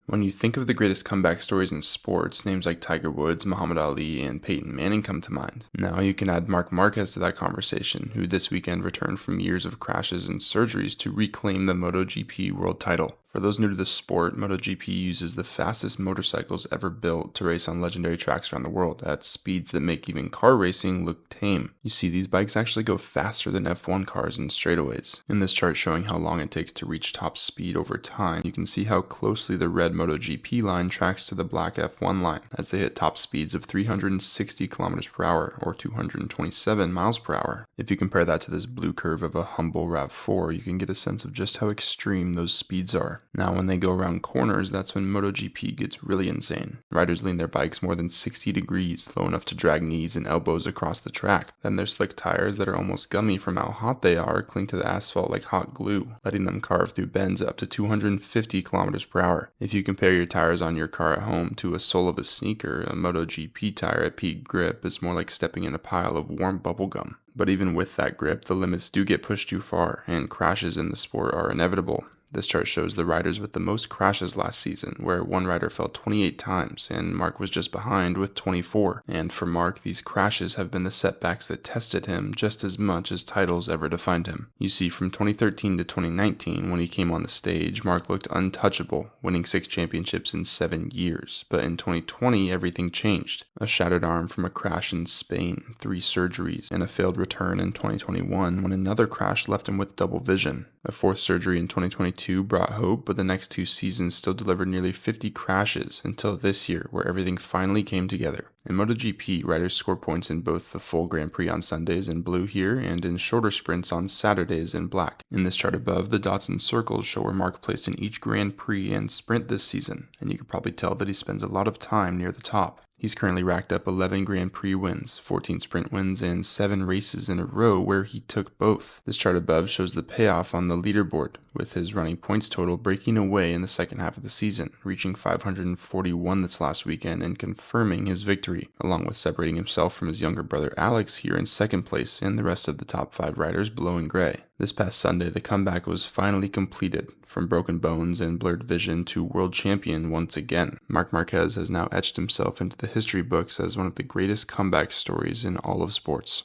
When you think of the greatest comeback stories in sports, names like Tiger Woods, Muhammad Ali, and Peyton Manning come to mind. Now you can add Marc Marquez to that conversation, who this weekend returned from years of crashes and surgeries to reclaim the MotoGP world title. For those new to the sport, MotoGP uses the fastest motorcycles ever built to race on legendary tracks around the world at speeds that make even car racing look tame. You see, these bikes actually go faster than F1 cars in straightaways. In this chart showing how long it takes to reach top speed over time, you can see how closely the red MotoGP line tracks to the black F1 line as they hit top speeds of 360 kilometers per hour or 227 miles per hour. If you compare that to this blue curve of a humble RAV4, you can get a sense of just how extreme those speeds are. Now when they go around corners, that's when MotoGP gets really insane. Riders lean their bikes more than 60 degrees, low enough to drag knees and elbows across the track. Then their slick tires that are almost gummy from how hot they are cling to the asphalt like hot glue, letting them carve through bends up to 250 kilometers per hour. If you compare your tires on your car at home to a sole of a sneaker, a MotoGP tire at peak grip is more like stepping in a pile of warm bubblegum. But even with that grip, the limits do get pushed too far, and crashes in the sport are inevitable. This chart shows the riders with the most crashes last season, where one rider fell 28 times, and Marc was just behind with 24. And for Marc, these crashes have been the setbacks that tested him just as much as titles ever defined him. You see, from 2013 to 2019, when he came on the stage, Marc looked untouchable, winning 6 championships in 7 years. But in 2020, everything changed. A shattered arm from a crash in Spain, 3 surgeries, and a failed return in 2021 when another crash left him with double vision. A 4th surgery in 2022 brought hope, but the next 2 seasons still delivered nearly 50 crashes until this year, where everything finally came together. In MotoGP, riders score points in both the full Grand Prix on Sundays in blue here and in shorter sprints on Saturdays in black. In this chart above, the dots and circles show where Marc placed in each Grand Prix and sprint this season, and you can probably tell that he spends a lot of time near the top. He's currently racked up 11 Grand Prix wins, 14 sprint wins, and 7 races in a row where he took both. This chart above shows the payoff on the leaderboard, with his running points total breaking away in the second half of the season, reaching 541 this last weekend and confirming his victory, along with separating himself from his younger brother Alex here in second place and the rest of the top 5 riders below in gray. This past Sunday, the comeback was finally completed, from broken bones and blurred vision to world champion once again. Marc Marquez has now etched himself into the history books as one of the greatest comeback stories in all of sports.